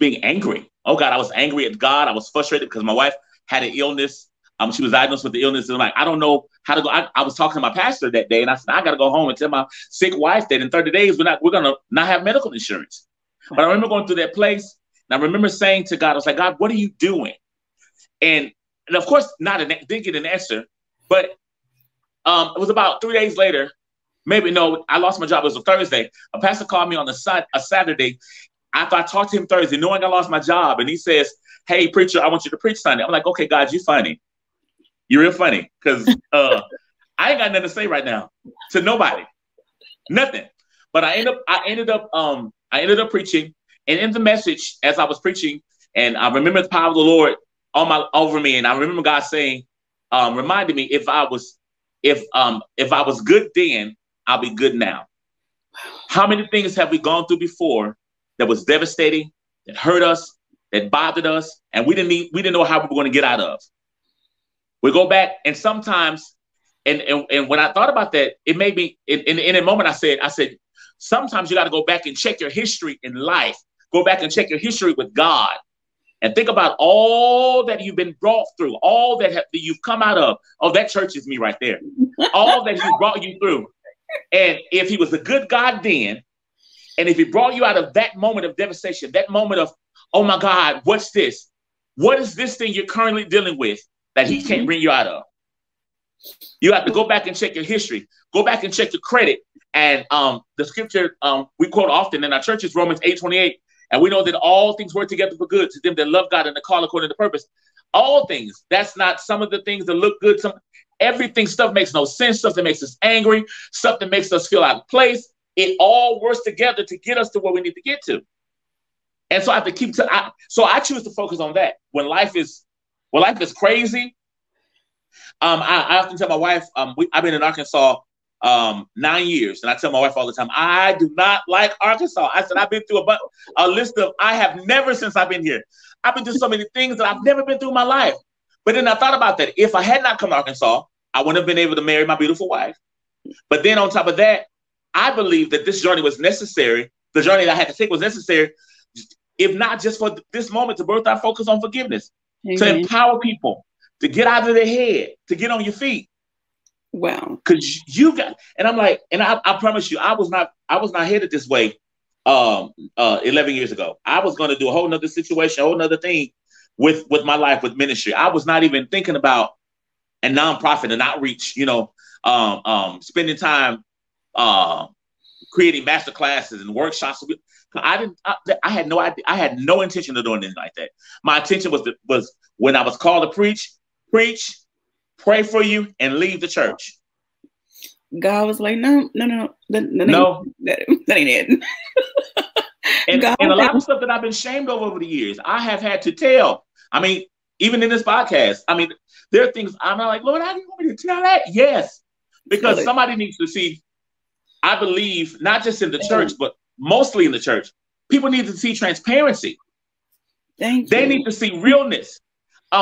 being angry. Oh God, I was angry at God. I was frustrated because my wife had an illness. She was diagnosed with the illness. And I'm like, I don't know how to go. I was talking to my pastor that day and I said, I got to go home and tell my sick wife that in 30 days, we're going to not have medical insurance. But I remember going through that place. And I remember saying to God, I was like, God, what are you doing? And of course, didn't get an answer. But it was about 3 days later. I lost my job. It was a Thursday. A pastor called me on a Saturday after I talked to him Thursday, knowing I lost my job. And he says, hey, preacher, I want you to preach Sunday. I'm like, okay, God, you funny. You're real funny because I ain't got nothing to say right now to nobody, nothing. But I ended up preaching, and in the message as I was preaching, and I remember the power of the Lord over me, and I remember God saying, reminded me if I was good then, I'll be good now. How many things have we gone through before that was devastating, that hurt us, that bothered us, and we didn't know how we were going to get out of? We go back, and sometimes, and when I thought about that, it made me, in a moment I said, sometimes you got to go back and check your history in life. Go back and check your history with God. And think about all that you've been brought through, all that you've come out of. Oh, that church is me right there. All that he brought you through. And if he was a good God then, and if he brought you out of that moment of devastation, that moment of, oh my God, what's this? What is this thing you're currently dealing with that he can't bring you out of? You have to go back and check your history. Go back and check your credit. And the scripture we quote often in our church is Romans 8:28. And we know that all things work together for good to them that love God and are called according to purpose. All things. That's not some of the things that look good. Everything, stuff makes no sense. Stuff that makes us angry. Stuff that makes us feel out of place. It all works together to get us to where we need to get to. And so I have to so I choose to focus on that. When life is crazy, I often tell my wife, I've been in Arkansas 9 years, and I tell my wife all the time, I do not like Arkansas. I said, I've been through a list of, I have never, since I've been here, I've been through so many things that I've never been through in my life. But then I thought about that. If I had not come to Arkansas, I wouldn't have been able to marry my beautiful wife. But then on top of that, I believe that this journey was necessary. The journey that I had to take was necessary, if not just for this moment, to birth our focus on forgiveness, to empower people, to get out of their head, to get on your feet. Wow. Because you got, and I'm like, and I promise you, I was not headed this way 11 years ago. I was going to do a whole nother situation, a whole nother thing with my life, with ministry. I was not even thinking about a nonprofit and outreach, spending time creating master classes and workshops. I had no idea. I had no intention of doing anything like that. My intention was when I was called to preach, pray for you, and leave the church. God was like, no, that ain't it. and a lot of stuff that I've been shamed over the years, I have had to tell. I mean, even in this podcast, I mean, there are things I'm not like, Lord, how do you want me to tell that? Yes, because somebody needs to see I believe not just in the church, but mostly in the church, people need to see transparency. They need to see realness.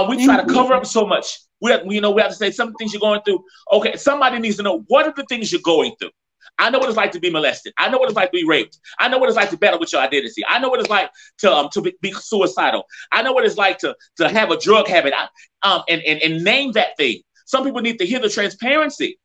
We try to cover up so much. We have to say some things you're going through. Okay, somebody needs to know what are the things you're going through. I know what it's like to be molested. I know what it's like to be raped. I know what it's like to battle with your identity. I know what it's like to be suicidal. I know what it's like to have a drug habit. And name that thing. Some people need to hear the transparency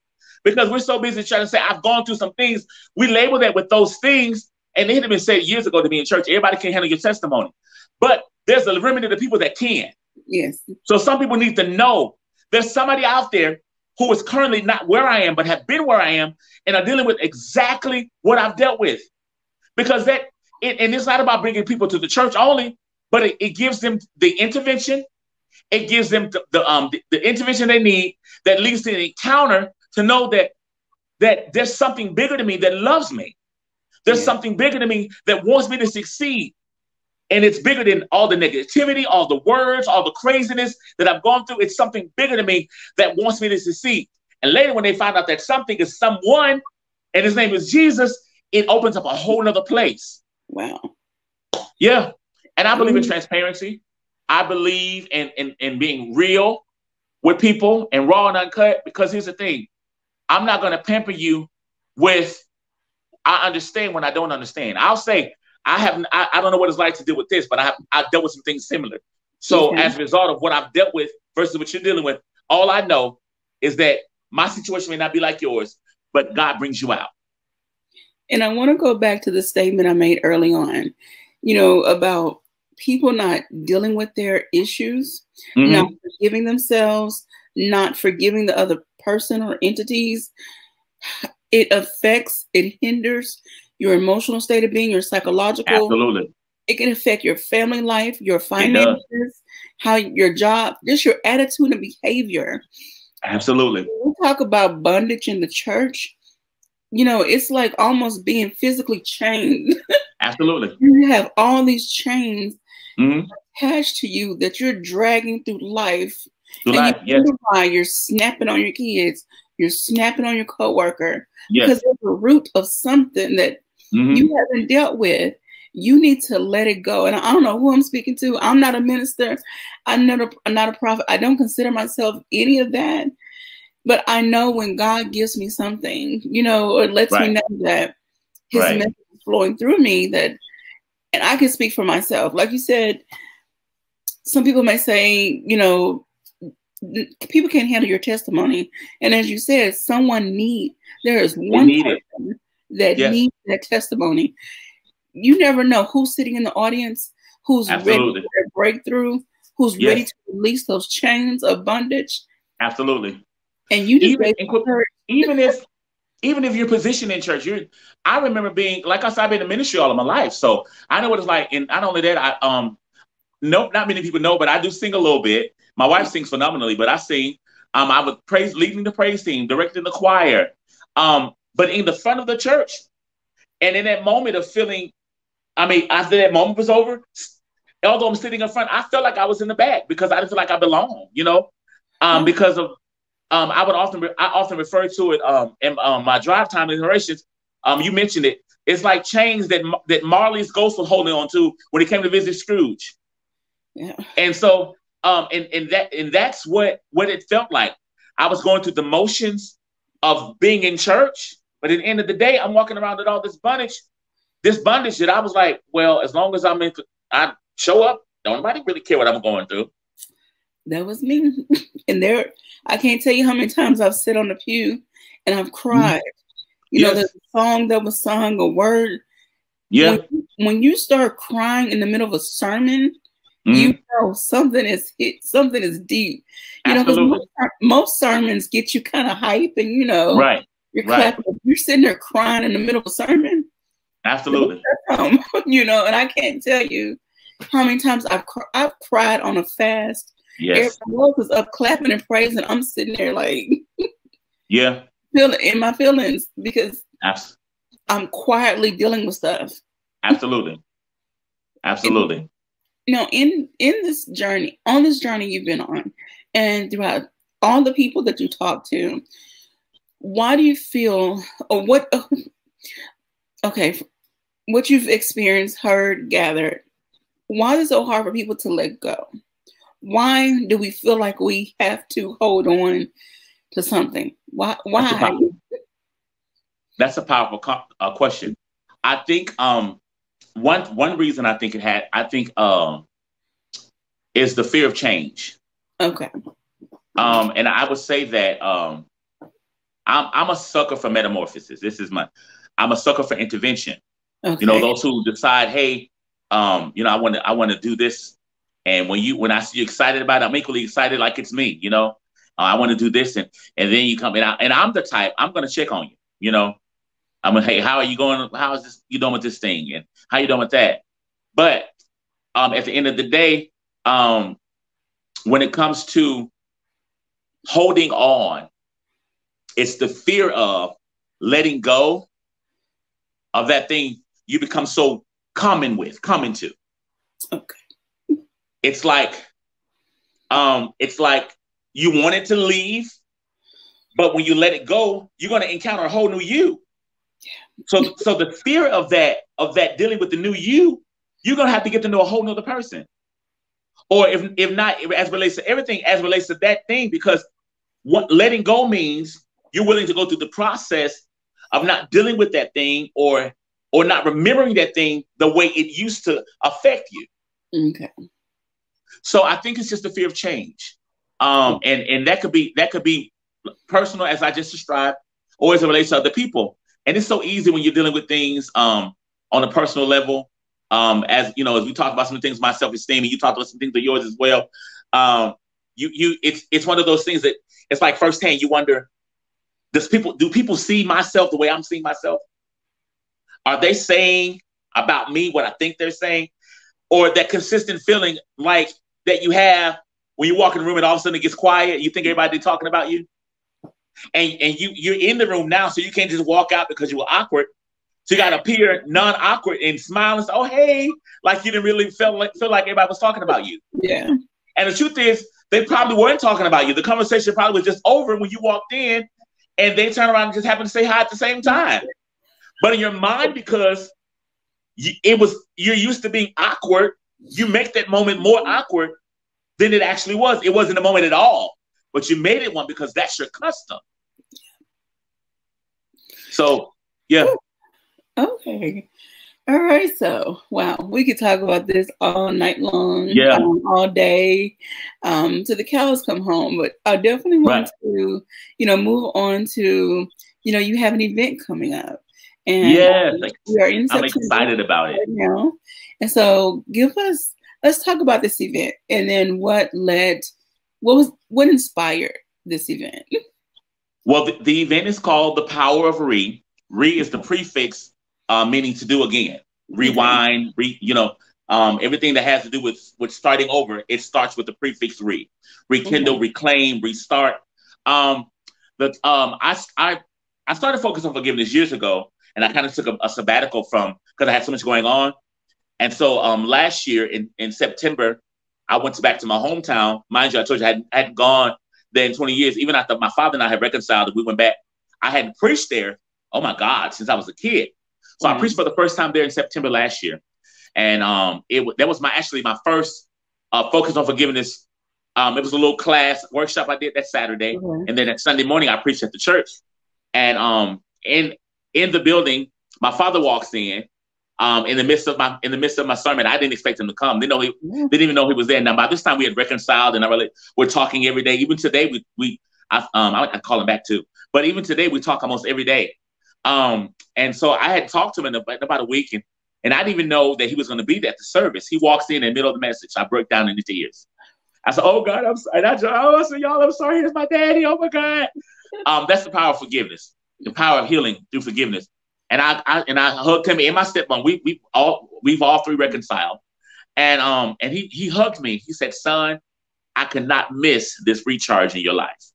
because we're so busy trying to say, I've gone through some things. We label that with those things. And it had been said years ago to me in church, everybody can't handle your testimony. But there's a remnant of people that can. Yes. So some people need to know there's somebody out there who is currently not where I am, but have been where I am and are dealing with exactly what I've dealt with. Because and it's not about bringing people to the church only, but it gives them the intervention. It gives them the intervention they need that leads to an encounter to know that there's something bigger than me that loves me. There's something bigger than me that wants me to succeed. And it's bigger than all the negativity, all the words, all the craziness that I've gone through. It's something bigger than me that wants me to succeed. And later when they find out that something is someone and his name is Jesus, it opens up a whole nother place. Wow. Yeah. And I believe in transparency. I believe in being real with people and raw and uncut, because here's the thing. I'm not going to pamper you with, I understand when I don't understand. I'll say, I don't know what it's like to deal with this, but I've dealt with some things similar. So as a result of what I've dealt with versus what you're dealing with, all I know is that my situation may not be like yours, but God brings you out. And I want to go back to the statement I made early on, about people not dealing with their issues, not forgiving themselves, not forgiving the other person or entities. It hinders your emotional state of being, your psychological. Absolutely. It can affect your family life, your finances, how your job, just your attitude and behavior. Absolutely. When we talk about bondage in the church, it's like almost being physically chained. Absolutely. You have all these chains attached to you that you're dragging through life. You wonder why you're snapping on your kids, you're snapping on your coworker, because there's a root of something that you haven't dealt with. You need to let it go. And I don't know who I'm speaking to. I'm not a minister. I'm not a prophet. I don't consider myself any of that. But I know when God gives me something, or lets me know that his message is flowing through me, and I can speak for myself. Like you said, some people may say, people can't handle your testimony. And as you said, there is one person that needs that testimony. You never know who's sitting in the audience, who's ready for their breakthrough, who's ready to release those chains of bondage. Absolutely. And you just even if you're positioned in church, I remember being, like I said, I've been in ministry all of my life. So I know what it's like. And not only that, not many people know, but I do sing a little bit. My wife sings phenomenally, but I sing. I was leading the praise team, directing the choir, but in the front of the church. And in that moment of feeling, after that moment was over, although I'm sitting in front, I felt like I was in the back because I didn't feel like I belonged, because of, I often refer to it in my drive time narrations. You mentioned it. It's like chains that Marley's ghost was holding on to when he came to visit Scrooge. Yeah. And so, and that's what it felt like. I was going through the motions of being in church, but at the end of the day, I'm walking around with all this bondage that I was like, well, as long as I show up, don't nobody really care what I'm going through. That was me. And I can't tell you how many times I've sat on the pew and I've cried. There's a song that was sung, a word. Yeah. When you start crying in the middle of a sermon, something is deep. Because most sermons get you kind of hype and you're clapping. You're sitting there crying in the middle of a sermon. Absolutely. And I can't tell you how many times I've cried on a fast. Yes. Everyone else is up clapping and praising. I'm sitting there like, feeling in my feelings because I'm quietly dealing with stuff. Absolutely. Absolutely. In this journey, on this journey you've been on, and throughout all the people that you talk to, why do you feel, or Okay, what you've experienced, heard, gathered, why is it so hard for people to let go? Why do we feel like we have to hold on to something? Why? That's a powerful question. I think one reason I think is the fear of change. Okay. And I would say that I'm a sucker for metamorphosis. I'm a sucker for intervention. Okay. You know, those who decide, hey, you know, I want to do this. And when I see you excited about it, I'm equally excited like it's me, you know. I want to do this, and then you come in, and I'm the type, I'm going to check on you, you know. I'm like, hey, how are you going? How is this? You doing with this thing? And how you doing with that? But at the end of the day, when it comes to holding on, it's the fear of letting go of that thing you become so common to. Okay. It's like you want it to leave, but when you let it go, you're going to encounter a whole new you. So the fear of that dealing with the new you, you're going to have to get to know a whole nother person. Or if not, as relates to everything, as relates to that thing, because what letting go means you're willing to go through the process of not dealing with that thing or not remembering that thing the way it used to affect you. Okay. So I think it's just the fear of change. And that could be personal, as I just described, or as it relates to other people. And it's so easy when you're dealing with things on a personal level. As you know, as we talk about some things, my self-esteem, and you talk about some things of yours as well. It's one of those things that it's like firsthand. You wonder, do people see myself the way I'm seeing myself? Are they saying about me what I think they're saying? Or that consistent feeling like that you have when you walk in the room and all of a sudden it gets quiet, you think everybody's talking about you? And you're in the room now, so you can't just walk out because you were awkward. So you got to appear non-awkward and smile and say, oh, hey, like you didn't really feel like everybody was talking about you. Yeah. And the truth is, they probably weren't talking about you. The conversation probably was just over when you walked in and they turned around and just happened to say hi at the same time. But in your mind, because you're used to being awkward, you make that moment more awkward than it actually was. It wasn't a moment at all, but you made it one because that's your custom. So, yeah. Okay. All right. So, wow, we could talk about this all night long, all day, till the cows come home. But I definitely want to, move on to, you have an event coming up. And we are in September. I'm excited about it right now. And so let's talk about this event and then what inspired this event? Well, the event is called The Power of Re. Re is the prefix meaning to do again, rewind, everything that has to do with starting over. It starts with the prefix re, rekindle, reclaim, restart. I started focusing on forgiveness years ago, and I kind of took a sabbatical because I had so much going on. And so last year in September, I went back to my hometown. Mind you, I told you I hadn't gone there in 20 years. Even after my father and I had reconciled, we went back. I hadn't preached there, oh my God, since I was a kid. So I preached for the first time there in September last year. And that was my first focus on forgiveness. It was a little class workshop I did that Saturday. And then that Sunday morning, I preached at the church. And in the building, my father walks in in the midst of my sermon. I didn't expect him to come. They didn't even know he was there. Now, by this time, we had reconciled, and we're talking every day. Even today, I call him back too. But even today, we talk almost every day. And so I had talked to him in about a week, and I didn't even know that he was going to be there at the service. He walks in the middle of the message. I broke down into tears. I said, "Oh God, I'm sorry." I said, "Y'all, I'm sorry. Here's my daddy. Oh my God." That's the power of forgiveness, the power of healing through forgiveness. And I hugged him and my stepmom. We've all three reconciled. And he hugged me. He said, "Son, I cannot miss this recharge in your life."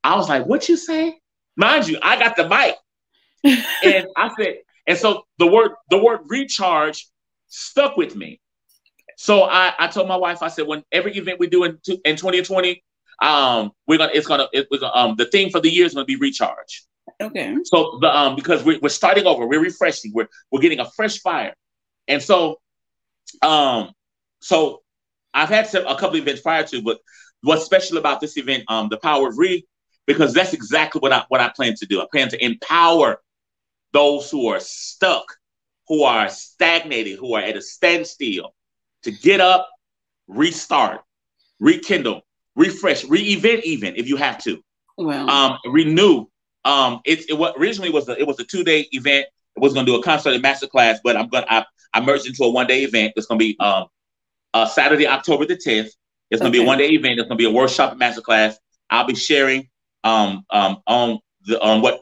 I was like, "What you say?" Mind you, I got the mic. And I said, and so the word recharge stuck with me. So I told my wife, I said, when every event we do in 2020, the theme for the year is going to be recharge. Okay. So the because we're starting over, we're refreshing, we're getting a fresh fire, and um so I've had a couple of events prior to, but what's special about this event, the Power of Re, because that's exactly what I plan to do. I plan to empower those who are stuck, who are stagnated, who are at a standstill, to get up, restart, rekindle, refresh, re-event, even if you have to, Wow. renew. It what originally was it was a 2-day event. It was going to do a concert and master class, but I merged into a 1-day event. It's going to be Saturday, October the 10th. It's going to be a Okay. 1-day event. It's going to be a workshop and master class. I'll be sharing on what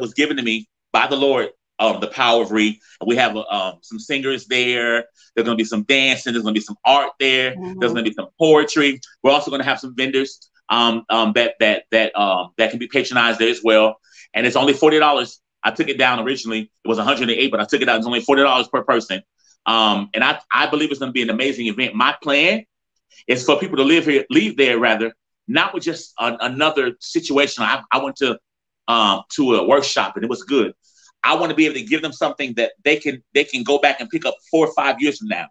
was given to me by the Lord, the Power of Re. We have some singers there. There's going to be some dancing. There's going to be some art there. There's going to be some poetry. We're also going to have some vendors that can be patronized there as well. And it's only $40. I took it down originally. It was $108, but I took it down. It's only $40 per person. And I believe it's going to be an amazing event. My plan is for people to leave there rather, not with just another situation. I went to a workshop and it was good. I want to be able to give them something that they can go back and pick up 4 or 5 years from now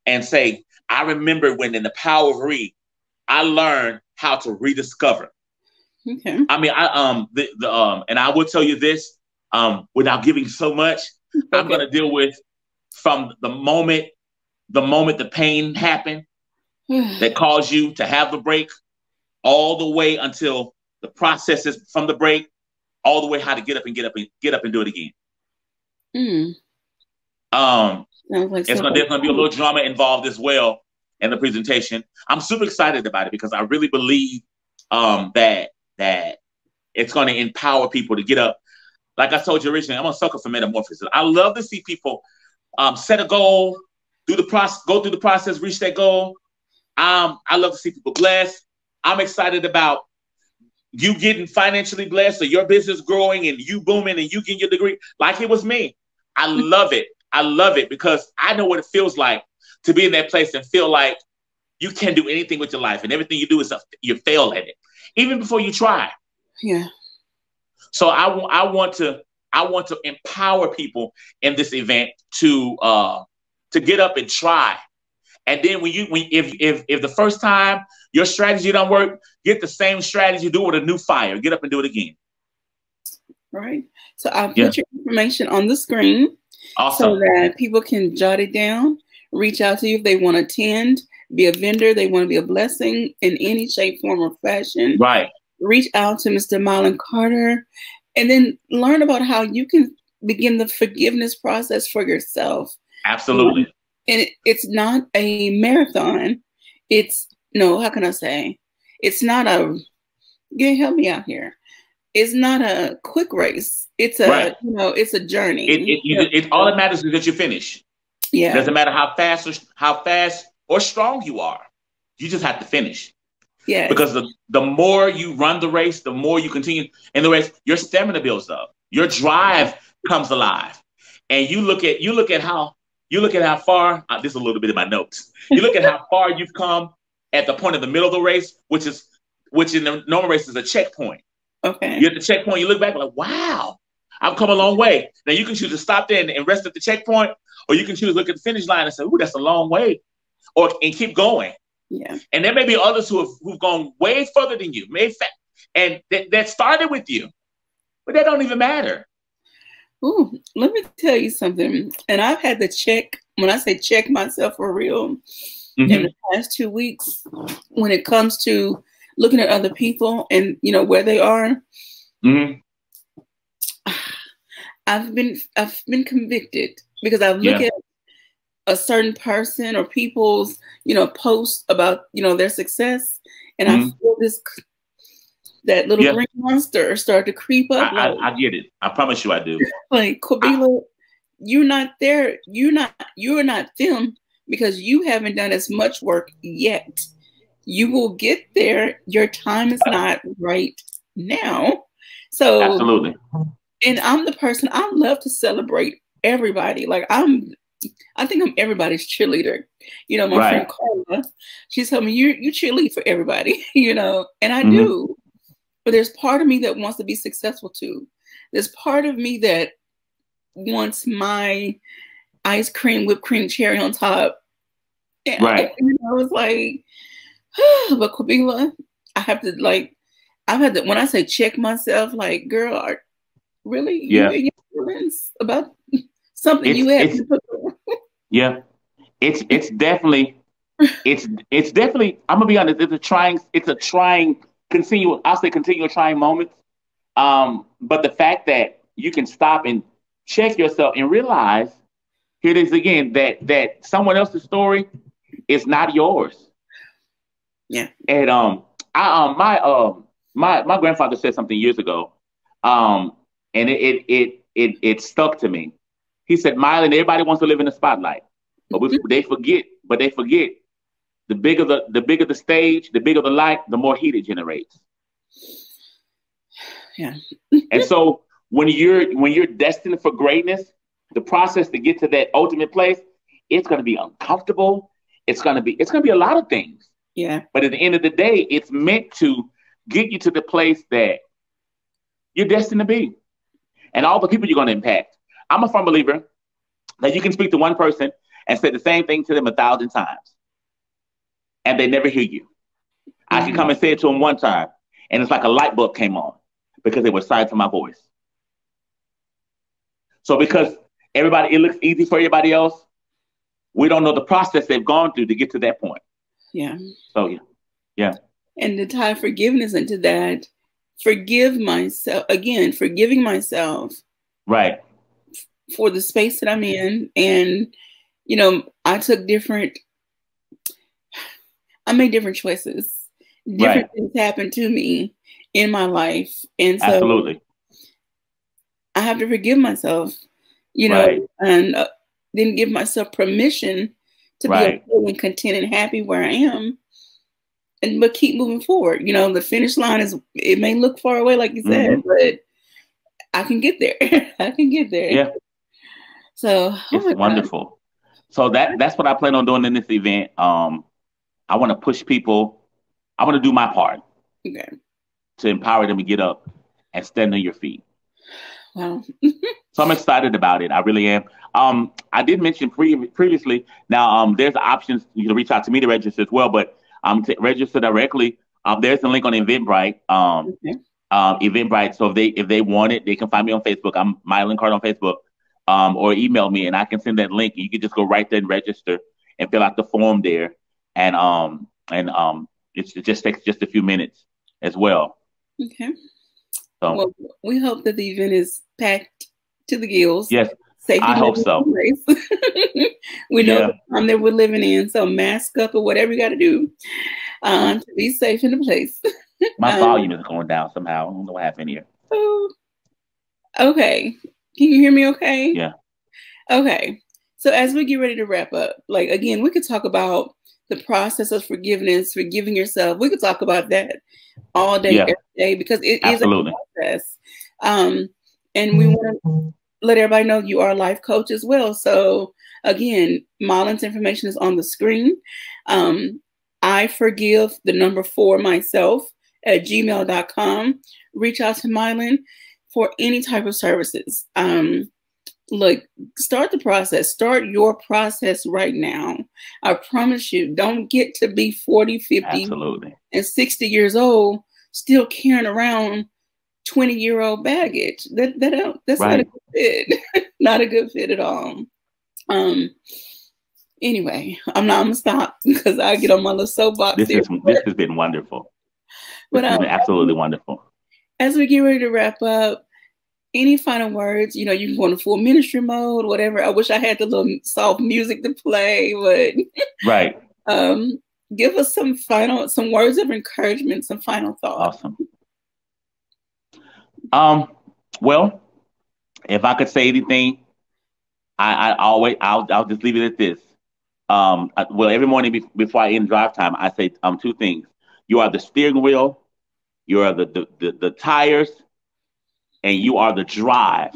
and say, I remember when in the Power of Re, I learned how to rediscover. Okay. I mean, and I will tell you this, without giving so much, okay. I'm going to deal with from the moment the pain happened that caused you to have the break, all the way until the processes from the break, all the way how to get up and do it again. There's going to be a little drama involved as well in the presentation. I'm super excited about it because I really believe that it's going to empower people to get up. Like I told you originally, I'm a sucker for metamorphosis. I love to see people set a goal, go through the process, reach that goal. I love to see people blessed. I'm excited about you getting financially blessed or your business growing and you booming and you getting your degree like it was me. I love it. I love it because I know what it feels like to be in that place and feel like you can't do anything with your life and everything you do is you fail at it, even before you try. Yeah. So I want to empower people in this event to get up and try. And then if the first time your strategy don't work, get the same strategy, do it with a new fire. Get up and do it again. Right. So I'll put your information on the screen so that people can jot it down, reach out to you if they want to attend, be a vendor, they want to be a blessing in any shape, form, or fashion. Right. Reach out to Mr. Milan Carter and then learn about how you can begin the forgiveness process for yourself. Absolutely. And it's not a marathon. It's how can I say? It's not help me out here. It's not a quick race. It's it's a journey. All that matters is that you finish. Yeah. It doesn't matter how fast or strong you are. You just have to finish. Yeah. Because the more you run the race, the more you continue in the race, your stamina builds up. Your drive comes alive. And you look at how far, this is a little bit of my notes. You look at how far you've come at the point of the middle of the race, which in the normal race is a checkpoint. Okay. You're at the checkpoint, you look back like, wow, I've come a long way. Now you can choose to stop there and rest at the checkpoint, or you can choose to look at the finish line and say, ooh, that's a long way, and keep going. Yeah. And there may be others who've gone way further than you, and that started with you, but that don't even matter. Ooh, let me tell you something. And I've had to check, when I say check myself for real, in the past 2 weeks, when it comes to looking at other people and where they are. I've been convicted because I've looked at a certain person or people's posts about their success, and I feel that little green monster start to creep up. I get it. I promise you I do. Like, Kobila, you're not there. You're not them because you haven't done as much work yet. You will get there. Your time is not right now. So absolutely. And I'm the person, I love to celebrate everybody. Like I think I'm everybody's cheerleader. My friend Carla, she told me you cheerlead for everybody, and I do. But there's part of me that wants to be successful too. there's part of me that wants my ice cream, whipped cream, cherry on top. And Right. I was like, but Kwabila, I have to like, I've had to, when I say check myself, like, girl, really, you Yeah. and your feelings about something It's you had it's to put on. yeah. It's definitely it's definitely, I'm gonna be honest, it's a trying continual, I'll say continual trying moments. But the fact that you can stop and check yourself and realize, here it is again, that someone else's story is not yours. Yeah. And I my grandfather said something years ago, um, and it stuck to me. He said, "Mylan, everybody wants to live in the spotlight, but they forget the bigger the stage, the bigger the light, the more heat it generates." Yeah. And so when you're destined for greatness, the process to get to that ultimate place, it's going to be uncomfortable. It's going to be a lot of things. Yeah. But at the end of the day, it's meant to get you to the place that you're destined to be, and all the people you're going to impact. I'm a firm believer that you can speak to one person and say the same thing to them 1,000 times, and they never hear you. I can Mm-hmm. come and say it to them one time, and it's like a light bulb came on because they were silent to my voice. So because it looks easy for everybody else, we don't know the process they've gone through to get to that point. Yeah. So yeah, yeah. And to tie forgiveness into that, forgive myself again, forgiving myself Right. for the space that I'm in. And, I made different choices. Different Right. things happened to me in my life. And so Absolutely. I have to forgive myself, Right. and then give myself permission to be okay Right. and content and happy where I am. But keep moving forward. The finish line it may look far away, like you said, Mm-hmm. but I can get there. I can get there. Yeah. So, oh It's my God. wonderful. So that's what I plan on doing in this event. I want to push people. I want to do my part Okay. to empower them to get up and stand on your feet. Wow. So I'm excited about it. I really am. I did mention previously. Now, there's options. You can reach out to me to register as well, but to register directly, there's a link on Eventbrite. Okay. Eventbrite. So if they want it, they can find me on Facebook. I'm Milan Carter on Facebook, or email me, and I can send that link. You can just go right there and register and fill out the form there, and it just takes just a few minutes as well. Okay. So Well, we hope that the event is packed to the gills. yes, Safety I hope measures so. in place. We know Yeah, the time that we're living in, so mask up or whatever you got to do to be safe in the place. my Um, volume is going down somehow. I don't know what happened here. oh, okay. Can you hear me okay? Yeah, Okay. So as we get ready to wrap up, like again, we could talk about the process of forgiveness, forgiving yourself. We could talk about that all day, yeah, every day, because it is a absolutely. process. Um, and we want to let everybody know you are a life coach as well. So again, Marlon's information is on the screen. I forgive the number 4 myself at gmail.com. Reach out to Mylan for any type of services. Look, start the process. Start your process right now. I promise you, don't get to be 40, 50, Absolutely. and 60 years old still carrying around 20-year-old baggage. That's not a Right. good fit. Not a good fit at all. Um anyway, I'm gonna stop because I get on my little soapbox here. This has been wonderful. This But has been absolutely wonderful. as we get ready to wrap up, any final words? You can go into full ministry mode, whatever. I wish I had the little soft music to play, Right. but give us some words of encouragement, some final thoughts. Awesome. Well, if I could say anything, I'll just leave it at this. Well, every morning before I end drive time, I say 2 things. You are the steering wheel, you are the tires, and you are the drive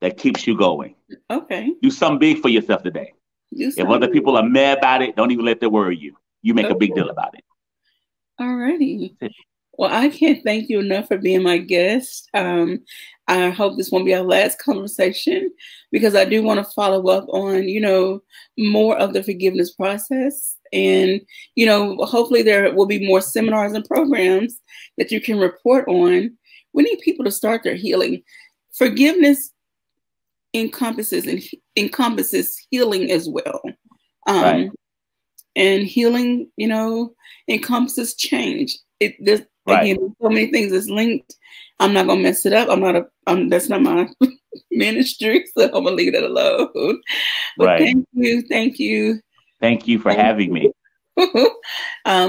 that keeps you going. Okay. Do something big for yourself today. If other people are mad about it, don't even let that worry you. You make a big deal about it. All righty. Well, I can't thank you enough for being my guest. I hope this won't be our last conversation, because I do want to follow up on, more of the forgiveness process. And, hopefully there will be more seminars and programs that you can report on. We need people to start their healing. Forgiveness encompasses healing as well. Right. And healing, encompasses change. There's Right. again so many things that's linked. I'm not gonna mess it up. That's not my ministry, so I'm gonna leave that alone. But Right. thank you. Thank you for having me.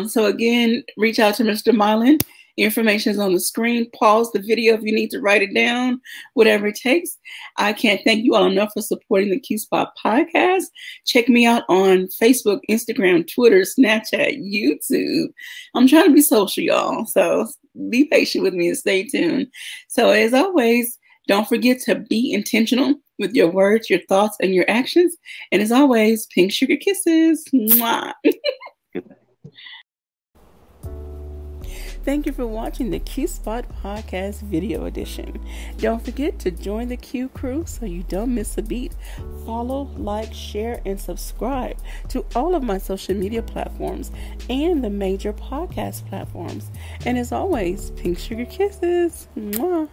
So again, reach out to Mr. Milan. Information is on the screen. Pause the video if you need to write it down, whatever it takes. I can't thank you all enough for supporting the Q Spot podcast. Check me out on Facebook, Instagram, Twitter, Snapchat, YouTube. I'm trying to be social, y'all. So be patient with me and stay tuned. So as always, don't forget to be intentional with your words, your thoughts, and your actions. And as always, pink sugar kisses. Mwah. Thank you for watching the Q Spot Podcast video edition. Don't forget to join the Q crew so you don't miss a beat. Follow, like, share, and subscribe to all of my social media platforms and the major podcast platforms. And as always, pink sugar kisses. Mwah.